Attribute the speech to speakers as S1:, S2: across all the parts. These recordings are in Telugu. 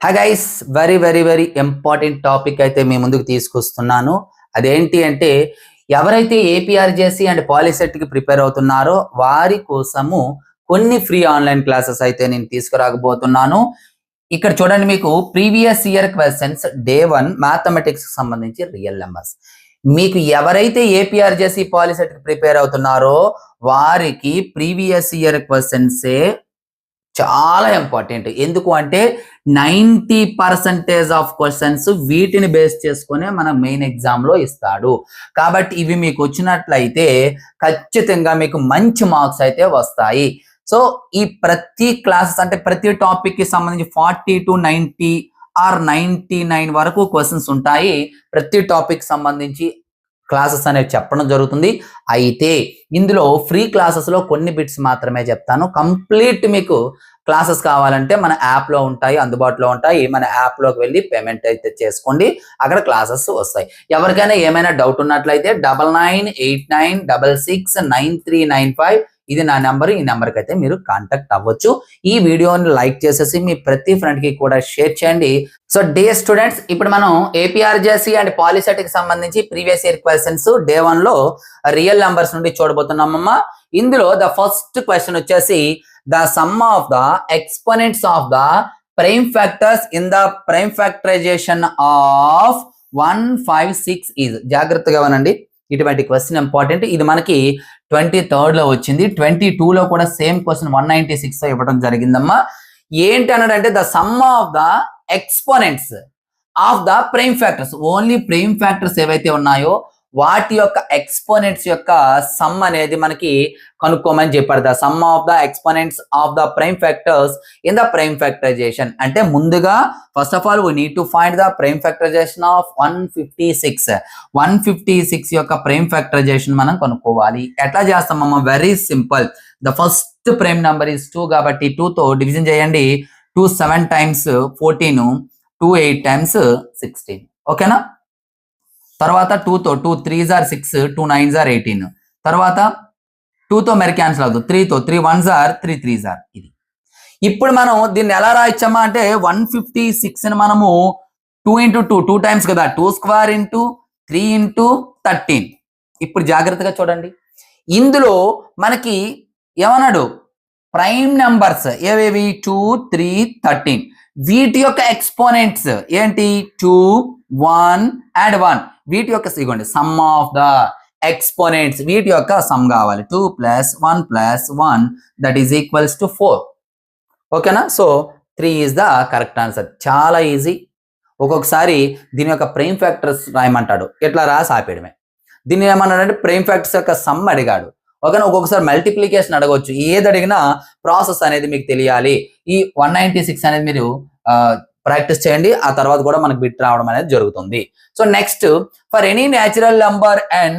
S1: Hi guys, very very very important topic అయితే మీ ముందుకు తీసుకొస్తున్నాను. అదేంటి అంటే ఎవరైతే ఏపీఆర్జేసీ అండ్ పాలిసెట్ కి ప్రిపేర్ అవుతున్నారో వారి కోసము కొన్ని ఫ్రీ ఆన్లైన్ క్లాసెస్ అయితే నేను తీసుకురాకపోతున్నాను. ఇక్కడ చూడండి, మీకు previous year questions day 1 mathematics కి సంబంధించి రియల్ నెంబర్స్. మీకు ఎవరైతే ఏపీఆర్జేసీ పాలిసెట్ కి ప్రిపేర్ అవుతున్నారో వారికి ప్రీవియస్ ఇయర్ క్వశ్చన్సే చాలా ఇంపార్టెంట్. ఎందుకు అంటే 90% ఆఫ్ క్వశ్చన్స్ వీటిని బేస్ చేసుకునే మన మెయిన్ ఎగ్జామ్ లో ఇస్తాడు. కాబట్టి ఇవి మీకు వచ్చినట్లయితే ఖచ్చితంగా మీకు మంచి మార్క్స్ అయితే వస్తాయి. సో ఈ ప్రతి క్లాసెస్ అంటే ప్రతి టాపిక్ కి సంబంధించి 40 to 90 ఆర్ 99 వరకు క్వశ్చన్స్ ఉంటాయి. ప్రతి టాపిక్ సంబంధించి క్లాసెస్ అనేవి చెప్పడం జరుగుతుంది. అయితే ఇందులో ఫ్రీ క్లాసెస్ లో కొన్ని బిట్స్ మాత్రమే చెప్తాను. కంప్లీట్ మీకు క్లాసెస్ కావాలంటే మన యాప్ లో ఉంటాయి, అందుబాటులో ఉంటాయి. మన యాప్ లోకి వెళ్ళి పేమెంట్ అయితే చేసుకోండి, అక్కడ క్లాసెస్ వస్తాయి. ఎవరికైనా ఏమైనా డౌట్ ఉన్నట్లయితే 9989669395 ఇది నా నెంబర్. ఈ నెంబర్కి అయితే మీరు కాంటాక్ట్ అవ్వచ్చు. ఈ వీడియోని లైక్ చేసేసి మీ ప్రతి ఫ్రెండ్ కి కూడా షేర్ చేయండి. సో డే స్టూడెంట్స్, ఇప్పుడు మనం ఏపీఆర్జేసీ అండ్ పాలిసెట్ కి సంబంధించి ప్రీవియస్ ఇయర్ క్వశ్చన్స్ డే 1 లో రియల్ నెంబర్స్ నుండి చూడబోతున్నామమ్మా. ఇందులో ద ఫస్ట్ క్వశ్చన్ వచ్చేసి the sum of the exponents of the prime factors in the prime factorization of 156 is. జాగ్రత్తగా వినండి, ఇటువంటి క్వశ్చన్ ఇంపార్టెంట్. ఇది మనకి 23rd లో వచ్చింది. 22 లో కూడా సేమ్ క్వశ్చన్ 196 తో ఇవ్వడం జరిగిందమ్మా. ఏంటి అన్నాడంటే the sum of the exponents of the prime factors, only prime factors ఏవైతే ఉన్నాయో వాటి యొక్క ఎక్స్పోనెంట్స్ యొక్క సమ్ అనేది మనకి కనుక్కోమని చెప్పారు. The sum of the exponents of the prime factors in the prime factorization. అంటే ముందుగా first of all we need to find the prime factorization of 156 యొక్క ప్రైమ్ ఫ్యాక్టరైజేషన్ మనం కనుక్కోవాలి. ఎట్లా చేస్తామమ్మా? Very simple. The first prime number is 2 కాబట్టి 2 తో డివిజన్ చేయండి. 2 7 times 14, 2 8 times 16. ఓకేనా? తర్వాత 2 తో 2 3s are 6, 2 9s are 18. తర్వాత 2 తో మరి క్యాన్సిల్ అవుతుంది. 3 తో 3 1s are 3 3s are. ఇది ఇప్పుడు మనం దీన్ని ఎలా రాయొచ్చమ్మా అంటే 156 ని మనము 2 into 2 times కదా, 2 square into 3 into 13. ఇప్పుడు జాగ్రత్తగా చూడండి, ఇందులో మనకి ఏమన్నాడు? ప్రైమ్ నెంబర్స్ ఏవేవి? 2 3 13. వీటి యొక్క ఎక్స్పోనెంట్స్ ఏంటి? 2 1 and 1. వీటి యొక్క ఇగోండి సమ్ ఆఫ్ ద ఎక్స్పోనెంట్స్, వీటి యొక్క సమ్ కావాలి. 2 + 1 + 1 దట్ ఈస్ ఈక్వల్స్ టు 4. ఓకేనా? So 3 is the correct answer. చాలా ఈజీ. ఒక్కొక్కసారి దీని యొక్క ప్రైమ్ ఫ్యాక్టర్స్ రాయమంటాడు, ఎట్లా రాసి ఆపేయడమే. దీన్ని ఏమన్నాడంటే ప్రైమ్ ఫ్యాక్టర్స్ యొక్క సమ్ అడిగాడు. ఓకేనా? ఒక్కొక్కసారి మల్టిప్లికేషన్ అడగవచ్చు. ఏది అడిగినా ప్రాసెస్ అనేది మీకు తెలియాలి. ఈ 196 అనేది మీరు ప్రాక్టీస్ చేయండి, ఆ తర్వాత కూడా మనకు బిట్ రావడం అనేది జరుగుతుంది. So next, for any natural number n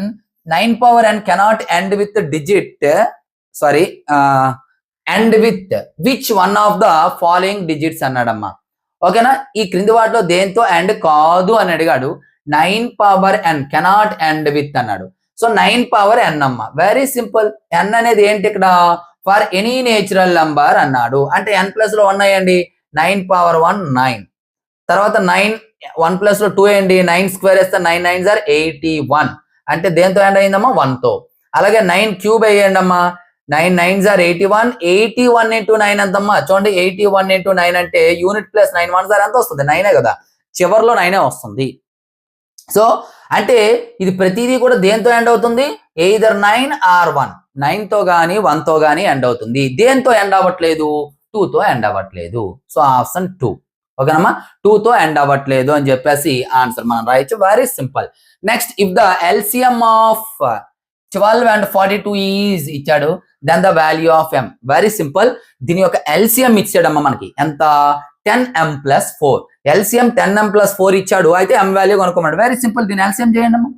S1: 9 power n cannot end with digit end with which one of the following digits అన్నాడమ్మా. ఓకేనా? ఈ క్రింది వాటిలో దేంతో ఎండ్ కాదు అని అడిగాడు. 9 power n cannot end with అన్నాడు. సో 9 power n అమ్మా. Very simple. n అనేది ఏంటి ఇక్కడ? ఫర్ ఎనీ నేచురల్ నెంబర్ అన్నాడు. అంటే n ప్లస్ లో 1 అయ్యండి. 9 power 1 9. తర్వాత 9 1 ప్లస్ లో 2 అయ్యండి. 9 స్క్వేర్ వేస్తే 9 9s are 81. అంటే దేంతో ఎండ్ అయిందమ్మా? 1 తో. అలాగే 9 క్యూబ్ అయ్యండి అమ్మా. 9 9s are 81. 81 into 9 ఎంతమ్మా? చూడండి, 81 into 9 అంటే యూనిట్ ప్లస్ 9 1s are ఎంత వస్తుంది? 9 కదా, చివరిలో 9 వస్తుంది. సో అంటే ఇది ప్రతిదీ కూడా దేంతో ఎండ్ అవుతుంది? Either 9 or 1. 9 తో గానీ 1 తో గానీ ఎండ్ అవుతుంది. దేంతో ఎండ్ అవ్వట్లేదు? 2 తో ఎండ్ అవ్వట్లేదు. So option 2. ఓకేనమ్మా? 2 తో ఎండ్ అవ్వట్లేదు అని చెప్పేసి ఆన్సర్ మనం రాయొచ్చు. Very simple. Next, if the LCM of 12 and 42 is ఇచ్చాడు, then the value of m. Very simple. దీని యొక్క ఎల్సిఎం ఇచ్చాడమ్మా మనకి ఎంత? 10m + 4. ఎల్సిఎం 10m + 4 ఇచ్చాడు. అయితే m వాల్యూ కనుక్కోమన్నాడు. Very simple. దీని ఎల్సిఎం చేయండి అమ్మా.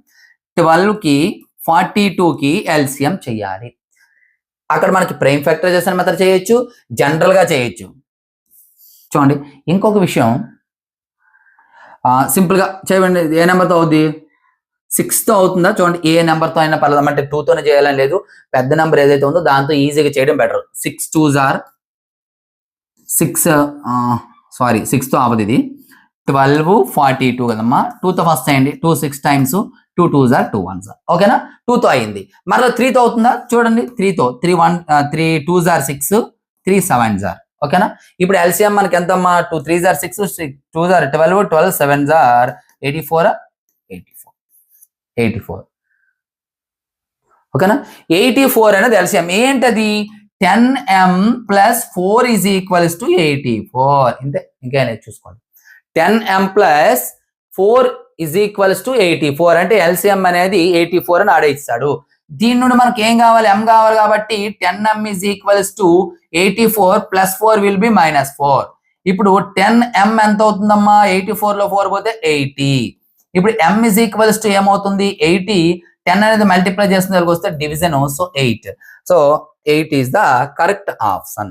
S1: 12 కి 42 కి ఎల్సిఎం చేయాలి. అక్కడ మనకి ప్రైమ్ ఫ్యాక్టరైజేషన్ మెథడ్ చేయొచ్చు, జనరల్ గా చేయొచ్చు. చూడండి, ఇంకొక విషయం సింపుల్ గా చేయండి. ఏ నెంబర్తో అవుద్ది? 6 తో అవుతుందా? చూడండి, ఏ నెంబర్తో అయినా పర్లేదు. అంటే 2 తోనే చేయాలని లేదు. పెద్ద నెంబర్ ఏదైతే ఉందో దాంతో ఈజీగా చేయడం బెటర్. 6 2s are 6 సారీ 6తో అవ్వదు ఇది 12 42 కదమ్మా 2తో ఫస్ట్ అయ్యండి 2 6 times 2 2s are 2 1s are ఓకేనా 2తో అయింది మరలా 3తో అవుతుందా చూడండి 3తో 3 2s are 6 3 7s are ఓకేనా ఇప్పుడు ఎల్సిఎం మనకి ఎంతమ్మా 2 3s are 6 2s are 12 12 7s are 84 ఓకేనా 84 అనేది ఎల్సిఎం ఏంటది 10m plus 4 is equals to 84 ఇంతే ఇంకా చూసుకోండి 10m plus 4 is equals to 84 అంటే ఎల్సిఎం అనేది 84 అని ఆడేస్తాడు దీని నుండి మనకి ఏం కావాలి m కావాలి కాబట్టి 10m is equals to 84 plus 4 will be minus 4 ఇప్పుడు 10m ఎంత అవుతుందమ్మా 84 లో 4 పోతే 80 ఇప్పుడు m is equals to ఏమవుతుంది 80 10 అనేది మల్టిప్లై చేసిన దగ్గరికి వస్తే division so 8 so 8 is the correct option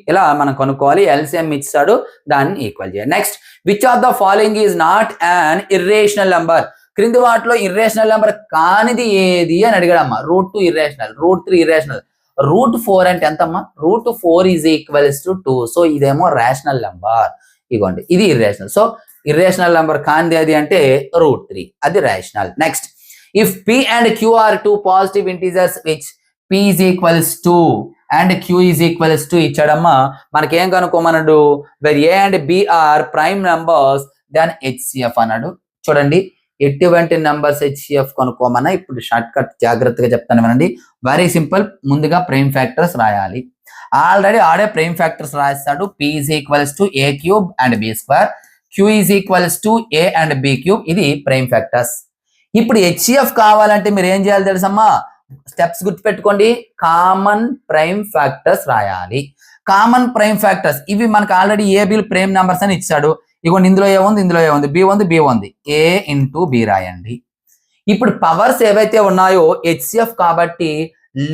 S1: ఇలా మనం కనుక్కోవాలి ఎల్సిఎం ఇచ్చాడు దాన్ని ఈక్వల్ చేయాలి next which of the following is not an irrational number క్రింది వాటిలో ఇర్రేషనల్ నెంబర్ కానిది ఏది అని అడిగాడమ్మా √2 ఇర్రేషనల్ √3 ఇర్రేషనల్ √4 అంటే ఎంతమ్మా √4 ఈజ్ ఈక్వల్స్ టు 2 సో ఇదేమో రేషనల్ నెంబర్ ఇగోండి ఇది ఇర్రేషనల్ సో ఇర్రేషనల్ నెంబర్ కానిది అది అంటే √3 అది rational next if p and q are two positive integers which p is equals to and q is equals to ఇచ్చాడమ్మా మనకి ఏం కనుక్కోమన్నాడు where a and b are prime numbers then HCF అన్నాడు చూడండి ఎటువంటి నంబర్స్ HCF కనుక్కోమన్నా ఇప్పుడు షార్ట్ కట్ జాగ్రత్తగా చెప్తాను వినండి వెరీ సింపుల్ ముందుగా ప్రైమ్ ఫ్యాక్టర్స్ రాయాలి ఆల్రెడీ ఆడే ప్రైమ్ ఫ్యాక్టర్స్ రాస్తాడు p is equals to a cube and b square q is equals to a and b cube ఇది ప్రైమ్ ఫ్యాక్టర్స్ ఇప్పుడు HCF కావాలంటే మీరు ఏం చేయాలి తెలుసమ్మా స్టెప్స్ గుర్తుపెట్టుకోండి కామన్ ప్రైమ్ ఫ్యాక్టర్స్ రాయాలి కామన్ ప్రైమ్ ఫ్యాక్టర్స్ ఇవి మనకు ఆల్రెడీ ఏబి ప్రైమ్ నెంబర్స్ అని ఇచ్చాడు ఇగోండి ఇందులో ఏముంది బి ఉంది ఏ ఇంటూ బి రాయండి ఇప్పుడు పవర్స్ ఏవైతే ఉన్నాయో HCF కాబట్టి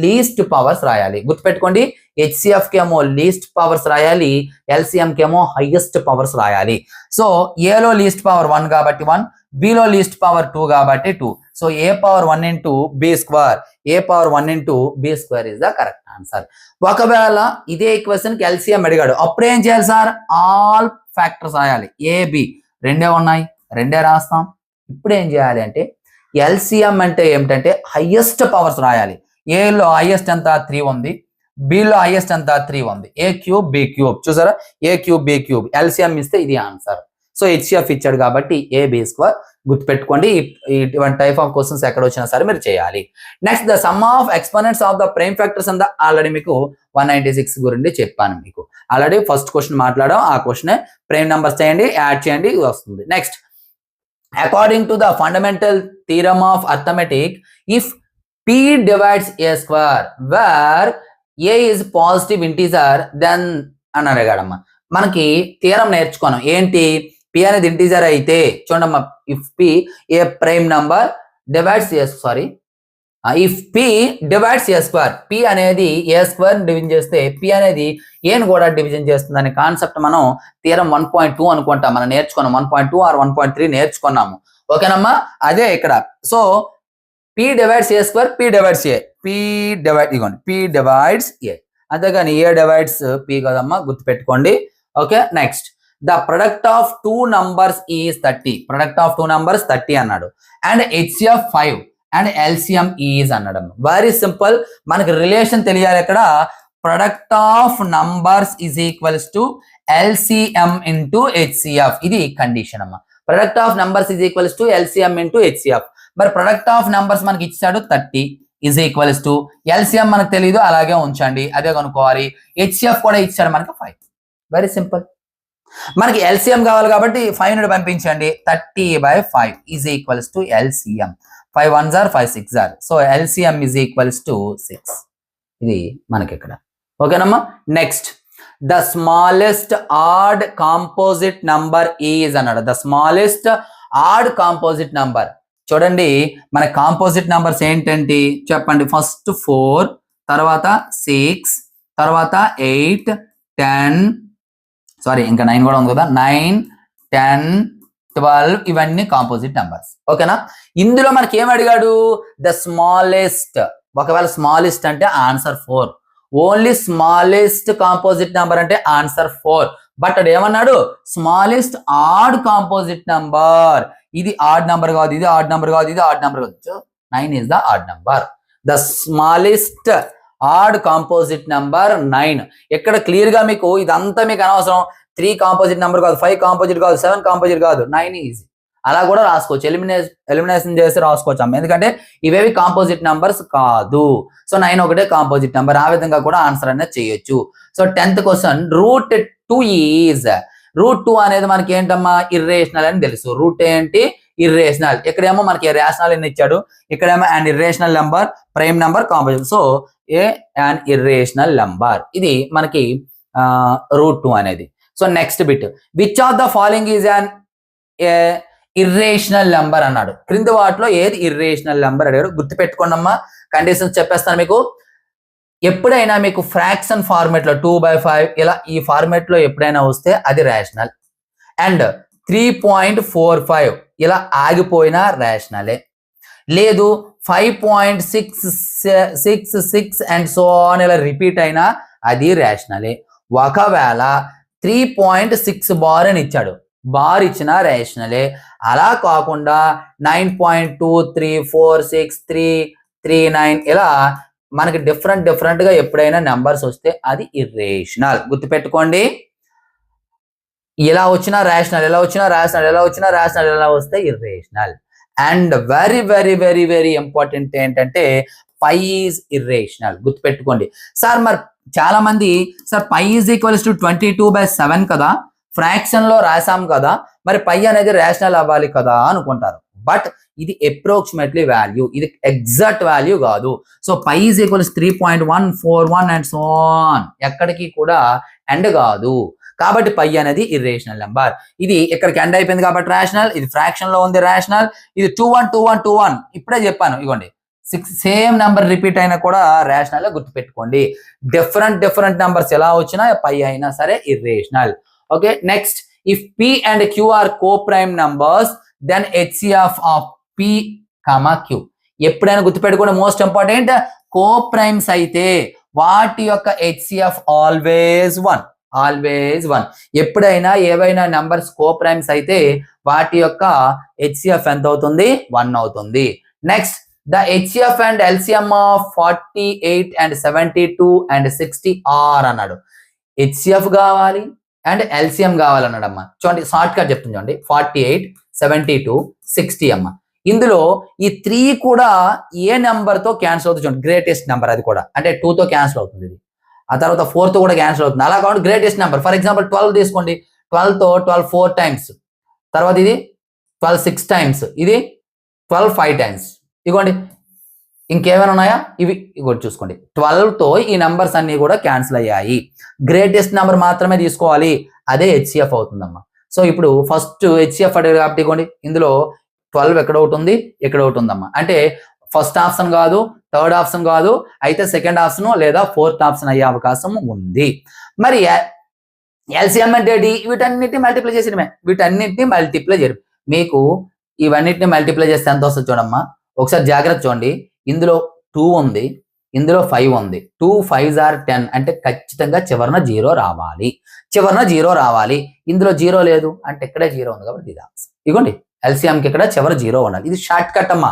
S1: లీస్ట్ పవర్స్ రాయాలి గుర్తుపెట్టుకోండి HCF కేమో లీస్ట్ పవర్స్ రాయాలి LCM కేమో హైయెస్ట్ పవర్స్ రాయాలి సో ఏలో లీస్ట్ పవర్ 1 కాబట్టి 1 బిలో లీస్ట్ పవర్ 2 కాబట్టి 2 so a power 1 into B square a power 1 into B square is the correct answer ఒకవేళ ఇదే ఈక్వేషన్ కి LCM అడిగాడు అప్పుడు ఏం చేయాలి సార్ ఆల్ ఫ్యాక్టర్స్ రాయాలి ఏ బి రెండే ఉన్నాయి రెండే రాస్తాం ఇప్పుడు ఏం చేయాలి అంటే LCM అంటే ఏమిటంటే హైయెస్ట్ పవర్స్ రాయాలి ఏలో హైయెస్ట్ ఎంత 3 ఉంది బిలో హైయెస్ట్ ఎంత 3 ఉంది a క్యూబ్ b క్యూబ్ చూసారా a cube b cube LCM ఇస్తే ఇది ఆన్సర్ సో HCF ఇచ్చాడు కాబట్టి a b స్క్వేర్ గుర్తుపెట్టుకోండి ఇటువంటి టైప్ ఆఫ్ క్వశ్చన్స్ ఎక్కడ వచ్చినా సరే మీరు చేయాలి next the sum of exponents of the prime factors అంతా ఆల్రెడీ మీకు 196 గురించి చెప్పాను మీకు ఆల్రెడీ ఫస్ట్ క్వశ్చన్ మాట్లాడాం ఆ క్వశ్చన్ ప్రైమ్ నెంబర్స్ చేయండి యాడ్ చేయండి వస్తుంది next according to the fundamental theorem of arithmetic if p divides a square where a is positive integer then అని అడిగాడమ్మా మనకి థీరం నేర్చుకున్నాం ఏంటి p అనేది ఇంటీజర్ అయితే చూడమ్మా if p A prime number divides if p divides a square p అనేది a స్క్వేర్ డివిజన్ చేస్తే p అనేది a ని కూడా డివిజన్ చేస్తుంది అనే కాన్సెప్ట్ మనం థీరం 1.2 అనుకుంటాం మనం నేర్చుకున్నాం 1.2 ఆర్ 1.3 నేర్చుకున్నాము ఓకేనమ్మా అదే ఇక్కడ so p divides a square p divides a p divides a అంతేగాని a divides p కదమ్మా గుర్తుపెట్టుకోండి okay next the product of two numbers is 30 product of two numbers 30 అన్నాడు and HCF 5 and LCM is అన్నాడు వెరీ సింపుల్ మనకి రిలేషన్ తెలియాలి ఇక్కడ product of numbers is equals to LCM into HCF ఇది కండిషన్ అమ్మా product of numbers is equals to LCM into HCF మరి ప్రొడక్ట్ ఆఫ్ నంబర్స్ మనకి ఇచ్చాడు 30 ఈజ్ ఈక్వల్స్ టు LCM మనకు తెలియదు అలాగే ఉంచండి అదే కనుక్కోవాలి HCF కూడా ఇచ్చాడు మనకి 5 వెరీ సింపుల్ మనకి LCM కావాలి కాబట్టి 5 నుండి పంపించండి 30/5 is equals to LCM 5 1s are 5 6s are so LCM is equals to 6 ఇది మనకి ఇక్కడ ఓకేనమ్మా next the smallest odd composite number is అన్నాడు the smallest odd composite number చూడండి మన కాంపోజిట్ నంబర్స్ ఏంటంటే చెప్పండి ఫస్ట్ 4 తర్వాత 6 తర్వాత 8 10 సారీ ఇంకా 9 కూడా ఉంది కదా 9 10 12 ఇవన్నీ కాంపోజిట్ నంబర్స్ ఓకేనా ఇందులో మనకి ఏం అడిగాడు ద స్మాలెస్ట్ ఒకవేళ స్మాలెస్ట్ అంటే answer 4 only smallest composite number అంటే ఆన్సర్ 4 బట్ అడు ఏమన్నాడు, స్మాలెస్ట్ ఆడ్ కాంపోజిట్ నంబర్. ఇది ఆడ్ నంబర్ కాదు, ఇది ఆడ్ నంబర్ కాదు, ఇది ఆడ్ నంబర్ కాదు. 9 is the odd number. The smallest odd composite number 9. ఎక్కడ క్లియర్ గా మీకు ఇదంతా మీకు అనవసరం. 3 కాంపోజిట్ నెంబర్ కాదు, 5 కాంపోజిట్ కాదు, 7 కాంపోజిట్ కాదు, 9 ఈజీ. అలా కూడా రాసుకోవచ్చు, ఎలిమినేషన్ చేసి రాసుకోవచ్చు అమ్మ, ఎందుకంటే ఇవేవి కాంపోజిట్ నంబర్స్ కాదు. సో 9 ఒకటే కాంపోజిట్ నెంబర్. ఆ విధంగా కూడా ఆన్సర్ అనేది చేయొచ్చు. So 10th question, root 2 is. Root 2 అనేది మనకి ఏంటమ్మా, ఇర్రేషనల్ అని తెలుసు. రూట్ ఏంటి, ఇర్రేషనల్. ఇక్కడేమో మనకి రేషనల్ అని ఇచ్చాడు, ఇక్కడేమో and irrational number, prime number, composite. So an irrational number. ఇది మనకి రూట్ 2 అనేది. So next bit, which of the following is an irrational number అన్నాడు. క్రింది వాటిలో ఏది ఇర్రేషనల్ నెంబర్ అడిగాడు. గుర్తుపెట్టుకోండి అమ్మా, కండిషన్స్ చెప్పేస్తాను మీకు. ఎప్పుడైనా మీకు ఫ్రాక్షన్ ఫార్మేట్ లో 2/5 ఇలా ఈ ఫార్మేట్ లో ఎప్పుడైనా వస్తే అది రేషనల్. అండ్ 3.45 ఇలా ఆగిపోయినా రేషనలే. లేదు 5.66 అండ్ సో ఆన్ ఇలా రిపీట్ అయినా అది రేషనలే. ఒకవేళ 3.6 బార్ అని ఇచ్చాడు, బార్ ఇచ్చిన రేషనలే. అలా కాకుండా 9.23463339 ఇలా మనకి డిఫరెంట్ గా ఎప్పుడైనా నెంబర్స్ వస్తే అది ఇర్రేషనల్. గుర్తుపెట్టుకోండి, ఇలా వచ్చినా రేషనల్, ఇలా వచ్చినా రేషనల్, ఇలా వచ్చినా రేషనల్, ఇలా వస్తే irrational. And very very very very important ఏంటంటే పై ఈజ్ ఇర్రేషనల్. గుర్తుపెట్టుకోండి. సార్ మరి చాలా మంది sir pi is equals to 22/7 కదా, ఫ్రాక్షన్ లో రాసాం కదా, మరి పై అనేది రేషనల్ అవ్వాలి కదా అనుకుంటారు. బట్ ఇది అప్రోక్సిమేట్లీ వాల్యూ, ఇది ఎగ్జాక్ట్ వాల్యూ కాదు. So pi is equals 3.141 and so on, ఎక్కడికి కూడా ఎండ్ కాదు. కాబట్టి పై అనేది ఇర్రేషనల్ నెంబర్. ఇది ఇక్కడికి ఎండ్ అయిపోయింది కాబట్టి రేషనల్, ఇది ఫ్రాక్షన్ లో ఉంది రేషనల్, ఇది 212121 ఇప్పుడే చెప్పాను. ఇగోండి 6 సేమ్ నెంబర్ రిపీట్ అయినా కూడా రేషనల్. గుర్తుపెట్టుకోండి, డిఫరెంట్ నెంబర్స్ ఎలా వచ్చినా పై అయినా సరే irrational. Okay, next, if P and Q are co-prime numbers then HCF of P, Q. ఎప్పుడైనా గుర్తుపెట్టుకోండి, మోస్ట్ ఇంపార్టెంట్, కో-ప్రైమ్స్ అయితే వాటి యొక్క HCF ఆల్వేస్ 1. ఎప్పుడైనా ఏవైనా నంబర్స్ కో-ప్రైమ్స్ అయితే వాటి యొక్క HCF ఎంత అవుతుంది, 1 అవుతుంది. Next, the HCF and LCM of 48 and 72 and 60 are అన్నాడు. HCF కావాలి అండ్ LCM కావాలన్నాడమ్మా. చూడండి షార్ట్ కట్ చెప్తుంది చూడండి, 48, 72, 60 అమ్మ. ఇందులో ఈ 3 కూడా ఏ నెంబర్ తో క్యాన్సిల్ అవుతుంది చూడండి, గ్రేటెస్ట్ నెంబర్. అది కూడా అంటే 2 తో క్యాన్సిల్ అవుతుంది. ఇది ఆ తర్వాత 4 తో కూడా క్యాన్సిల్ అవుతుంది. అలా కాకుండా గ్రేటెస్ట్ నెంబర్, ఫర్ ఎగ్జాంపుల్ 12 తీసుకోండి, 12 తో 12 4 టైమ్స్, తర్వాత ఇది 12 6 టైమ్స్, ఇది 12 5 టైమ్స్. ఇగోండి ఇంకేమైనా ఉన్నాయా, ఇవి ఇగోటి చూసుకోండి. 12 తో ఈ నెంబర్స్ అన్ని కూడా క్యాన్సిల్ అయ్యాయి. గ్రేటెస్ట్ నెంబర్ మాత్రమే తీసుకోవాలి, అదే HCF అవుతుందమ్మా. సో ఇప్పుడు ఫస్ట్ HCF అడిగారు కాబట్టి ఇగోండి ఇందులో 12 ఎక్కడ ఒకటి ఉంది, ఇక్కడ ఒకటి ఉందమ్మా. అంటే ఫస్ట్ ఆప్షన్ కాదు, థర్డ్ ఆప్షన్ కాదు, అయితే సెకండ్ ఆప్షన్ లేదా ఫోర్త్ ఆప్షన్ అయ్యే అవకాశం ఉంది. మరి LCM అంటే వీటన్నిటిని మల్టిప్లై చేసినమే, వీటన్నిటిని మల్టిప్లై చేయరు. మీకు ఇవన్నిటిని మల్టిప్లై చేస్తే ఎంత వస్తుంది చూడమ్మా, ఒకసారి జాగ్రత్త చూడండి. ఇందులో 2 ఉంది, ఇందులో 5 ఉంది. 2 5s are 10 అంటే ఖచ్చితంగా చివరన 0 రావాలి. ఇందులో 0 లేదు అంటే ఇక్కడే 0 ఉంది కాబట్టి ఇది ఆన్సర్. ఇగోండి LCM కి ఇక్కడ చివర 0 ఉండాలి. ఇది షార్ట్ కట్ అమ్మా,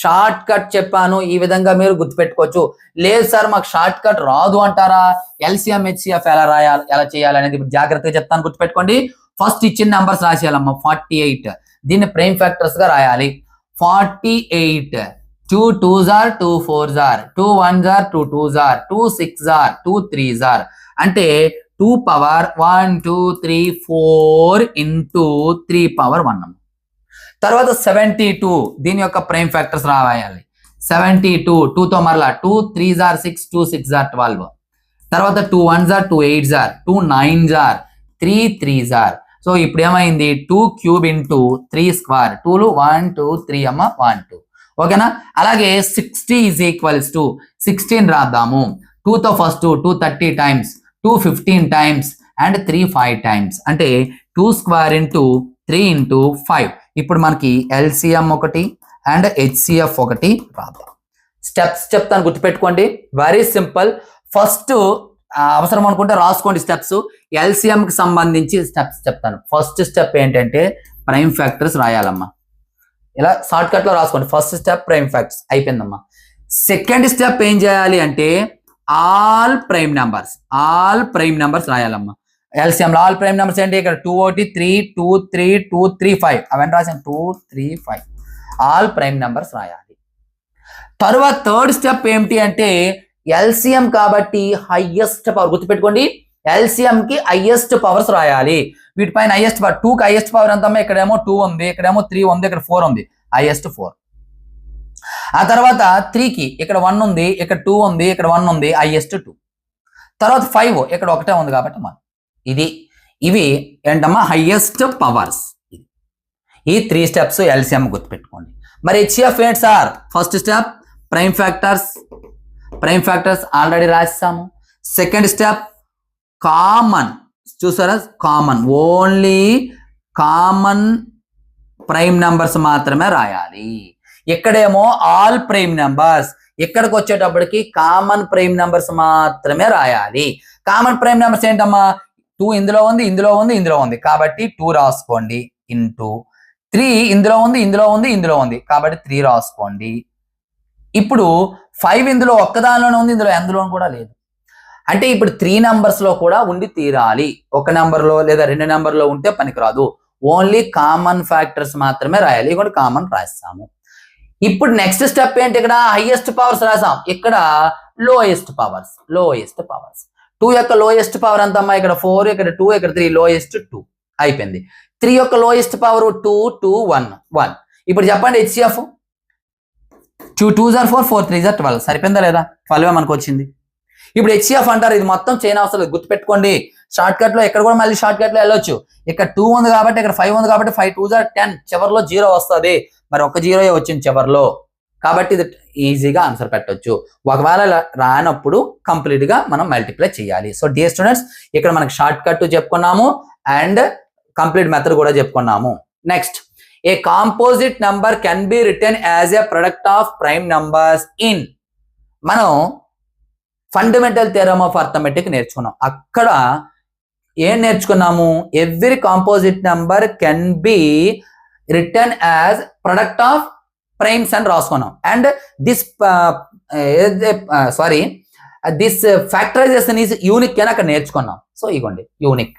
S1: షార్ట్ కట్ చెప్పాను, ఈ విధంగా మీరు గుర్తుపెట్టుకోవచ్చు. లేదు సార్ మాకు షార్ట్ కట్ రాదు అంటారా, LCM HCF ఎలా చేయాలి అనేది జాగ్రత్తగా చెప్తాను, గుర్తుపెట్టుకోండి. ఫస్ట్ ఇచ్చిన నెంబర్స్ రాసేయాలమ్మా. 48 దీన్ని ప్రైమ్ ఫ్యాక్టర్స్ గా రాయాలి. 48 2 2s are 2 4s are 2 1s are 2 2s are 2 6s are 2 3s are అంటే 2 పవర్ 1 2 3 4 into 3 పవర్ 1. తర్వాత 72 దీని యొక్క ప్రైమ్ ఫ్యాక్టర్స్ రాయాలి. 72 2 తో మరలా 2 3s are 6 2 6s are 12. తర్వాత 2 1s are 2 8s are 2 9s are 3 3s are. So ఇప్పుడు ఏమైంది, 2 క్యూబ్ ఇంటూ 3 స్క్వేర్, 2లు 1 2 3 అమ్మ 1 2. ఓకేనా. అలాగే 60 ఈజ్ ఈక్వల్స్ టు 16 రాద్దాము. 2 తో first 2 30 times, 2 15 times and 3 5 times అంటే 2 స్క్వేర్ ఇంటూ 3 ఇంటూ 5. ఇప్పుడు మనకి LCM ఒకటి అండ్ HCF ఒకటి రాద్దాం. స్టెప్స్ చెప్తాను, గుర్తుపెట్టుకోండి, వెరీ సింపుల్. ఫస్ట్ అవసరం అనుకుంటే రాసుకోండి స్టెప్స్. LCM కి సంబంధించి స్టెప్స్ చెప్తాను. ఫస్ట్ స్టెప్ ఏంటంటే ప్రైమ్ ఫ్యాక్టర్స్ రాయాలమ్మా. ఇలా షార్ట్ కట్ లో రాసుకోండి. ఫస్ట్ స్టెప్ ప్రైమ్ ఫ్యాక్టర్స్ అయిపోయిందమ్మా. సెకండ్ స్టెప్ ఏం చేయాలి అంటే ఆల్ ప్రైమ్ నెంబర్స్ రాయాలమ్మా. LCM లో ఆల్ ప్రైమ్ నెంబర్స్ ఏంటి? ఇక్కడ 2 ఒకటి 3 2 3 2 3 5 అవన్నీ రాసాను. 2 3 5 ఆల్ ప్రైమ్ నెంబర్స్ రాయాలి. తర్వాత థర్డ్ స్టెప్ ఏమిటి అంటే LCM కాబట్టి హైయెస్ట్ పవర్ గుర్తుపెట్టుకోండి. LCM కి హైయెస్ట్ పవర్స్ రాయాలి. వీటిపైన హైయెస్ట్ పవర్ 2 కి హైయెస్ట్ పవర్ ఎంతమ్మా? ఇక్కడేమో 2 ఉంది, ఇక్కడేమో 3 ఉంది, ఇక్కడ 4 ఉంది, హైయెస్ట్ 4. ఆ తర్వాత 3 కి ఇక్కడ 1 ఉంది, ఇక్కడ 2 ఉంది, ఇక్కడ 1 ఉంది, హైయెస్ట్ 2. తర్వాత 5 ఇక్కడ ఒకటే ఉంది కాబట్టి 1. ఇవి ఏంటమ్మా? Highest powers. ఈ 3 స్టెప్స్ LCM గుర్తుపెట్టుకోండి. మరి HCF ఏంటి sir? First step prime factors already రాస్తాము. సెకండ్ స్టెప్ కామన్, చూసారా? ఓన్లీ కామన్ ప్రైమ్ నెంబర్స్ మాత్రమే రాయాలి. ఇక్కడేమో ఆల్ ప్రైమ్ నెంబర్స్, ఇక్కడికి వచ్చేటప్పటికి కామన్ ప్రైమ్ నెంబర్స్ మాత్రమే రాయాలి. కామన్ ప్రైమ్ నెంబర్స్ ఏంటమ్మా? 2 ఇందులో ఉంది కాబట్టి 2 రాసుకోండి. ఇంటూ 3 ఇందులో ఉంది కాబట్టి 3 రాసుకోండి. ఇప్పుడు 5 ఇందులో ఒక్కదానిలోనే ఉంది, ఇందులో ఎందులో కూడా లేదు. అంటే ఇప్పుడు 3 నెంబర్స్ లో కూడా ఉండి తీరాలి. ఒక నెంబర్ లో లేదా 2 నెంబర్ లో ఉంటే పనికిరాదు. ఓన్లీ కామన్ ఫ్యాక్టర్స్ మాత్రమే రాయాలి. ఇక్కడ కామన్ రాస్తాము. ఇప్పుడు నెక్స్ట్ స్టెప్ ఏంటి? ఇక్కడ హైయెస్ట్ పవర్స్ రాసాం, ఇక్కడ లోయెస్ట్ పవర్స్. 2 యొక్క లోయెస్ట్ పవర్ ఎంతమ్మా? ఇక్కడ 4, ఇక్కడ 2, ఇక్కడ 3, లోయెస్ట్ 2 అయిపోయింది. 3 యొక్క లోయెస్ట్ పవర్ 2 2 1. ఇప్పుడు చెప్పండి HCF. 2 2s are 4 4 3s are 12 సరిపోయిందా లేదా? 12 మనకు వచ్చింది. ఇప్పుడు HCF అంటారు. ఇది మొత్తం చేయని అవసరం లేదు, గుర్తుపెట్టుకోండి. షార్ట్ కట్ లో ఇక్కడ కూడా మళ్ళీ షార్ట్ కట్ లో వెళ్ళొచ్చు. ఇక్కడ 2 ఉంది కాబట్టి, ఇక్కడ 5 ఉంది కాబట్టి 5 2s are 10, చివరిలో 0 వస్తుంది. మరి ఒక 0 వచ్చింది చివరిలో, కాబట్టి ఇది ఈజీగా ఆన్సర్ పెట్టొచ్చు. ఒకవేళ రానప్పుడు కంప్లీట్ గా మనం మల్టిప్లై చేయాలి. సో డియర్ స్టూడెంట్స్, ఇక్కడ మనకి షార్ట్ కట్ చెప్పుకున్నాము అండ్ కంప్లీట్ మెథడ్ కూడా చెప్పుకున్నాము. Next, a composite number can be written as a product of prime numbers in. మనం ఫండమెంటల్ థియరమ్ ఆఫ్ అర్థమెటిక్ నేర్చుకున్నాం. అక్కడ ఏం నేర్చుకున్నాము? Every composite number can be written as product of primes అని రాసుకున్నాం. And this factorization is unique అని అక్కడ నేర్చుకున్నాం. సో ఇగోండి యూనిక్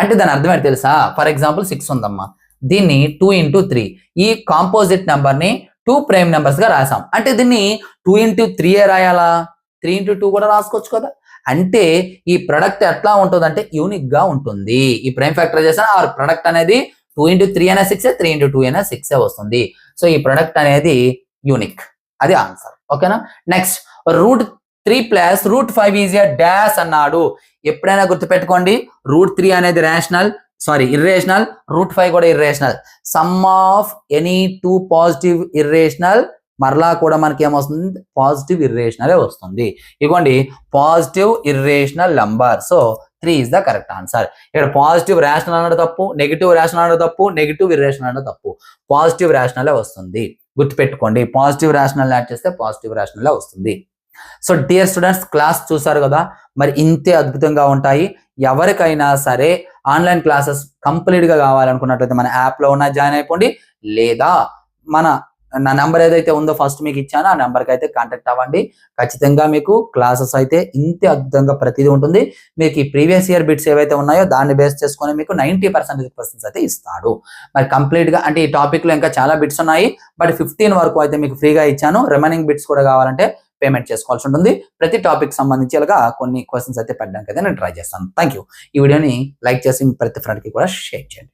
S1: అంటే దాని అర్థం ఏంటి తెలుసా? ఫర్ ఎగ్జాంపుల్ 6 ఉందమ్మా, దీన్ని 2 into 3 ఈ కాంపోజిట్ నెంబర్ ని 2 ప్రైమ్ నెంబర్స్ గా రాసాం. అంటే దీన్ని 2 into 3 రాయాలా? 3 into 2 కూడా రాసుకోవచ్చు కదా. అంటే ఈ ప్రొడక్ట్ ఎట్లా ఉంటుంది అంటే యూనిక్ గా ఉంటుంది. ఈ ప్రైమ్ ఫ్యాక్టరైజేషన్ ఆర్ ప్రొడక్ట్ అనేది 2 into 3 అయినా 6, 3 into 2 అయినా 6 వస్తుంది. సో ఈ ప్రొడక్ట్ అనేది యూనిక్, అది ఆన్సర్. ఓకేనా? నెక్స్ట్, √3 + √5 ఈజ్ ఎ డాష్ అన్నాడు. ఎప్పుడైనా గుర్తుపెట్టుకోండి, √3 అనేది ఇర్రేషనల్, √5 కూడా irrational. Some of any 2 positive irrational, మరలా కూడా మనకి ఏమొస్తుంది? పాజిటివ్ ఇర్రేషనలే వస్తుంది. ఇగోండి positive irrational number. So 3 is the correct answer. ఇక్కడ పాజిటివ్ రేషనల్ అనడం తప్పు, నెగిటివ్ రేషనల్ అనడం తప్పు, నెగిటివ్ ఇర్రేషనల్ అనడం తప్పు. పాజిటివ్ రేషనలే వస్తుంది, గుర్తుపెట్టుకోండి. పాజిటివ్ రేషనల్ యాడ్ చేస్తే పాజిటివ్ రేషనలే వస్తుంది. సో డియర్ స్టూడెంట్స్, క్లాస్ చూసారు కదా, మరి ఇంతే అద్భుతంగా ఉంటాయి. ఎవరికైనా సరే ఆన్లైన్ క్లాసెస్ కంప్లీట్ గా కావాలనుకున్నట్లయితే మన యాప్ లో ఉన్న జాయిన్ అయిపోండి, లేదా నా నెంబర్ ఏదైతే ఉందో ఫస్ట్ మీకు ఇచ్చానో ఆ నెంబర్కి అయితే కాంటాక్ట్ అవ్వండి. ఖచ్చితంగా మీకు క్లాసెస్ అయితే ఇంతే అద్భుతంగా ప్రతిదీ ఉంటుంది. మీకు ఈ ప్రీవియస్ ఇయర్ బిట్స్ ఏవైతే ఉన్నాయో దాన్ని బేస్ చేసుకొని మీకు 90% అయితే ఇస్తాడు. మరి కంప్లీట్ గా అంటే ఈ టాపిక్ లో ఇంకా చాలా బిట్స్ ఉన్నాయి, బట్ 15 వరకు అయితే మీకు ఫ్రీగా ఇచ్చాను. రిమైనింగ్ బిట్స్ కూడా కావాలంటే పేమెంట్ చేసుకోవాల్సి ఉంటుంది. ప్రతి టాపిక్ సంబంధించి కొన్ని క్వశ్చన్స్ అయితే పెట్టడానికి అయితే నేను ట్రై చేస్తాను. Thank you. ఈ వీడియోని లైక్ చేసి ప్రతి ఫ్రెండ్కి కూడా షేర్ చేయండి.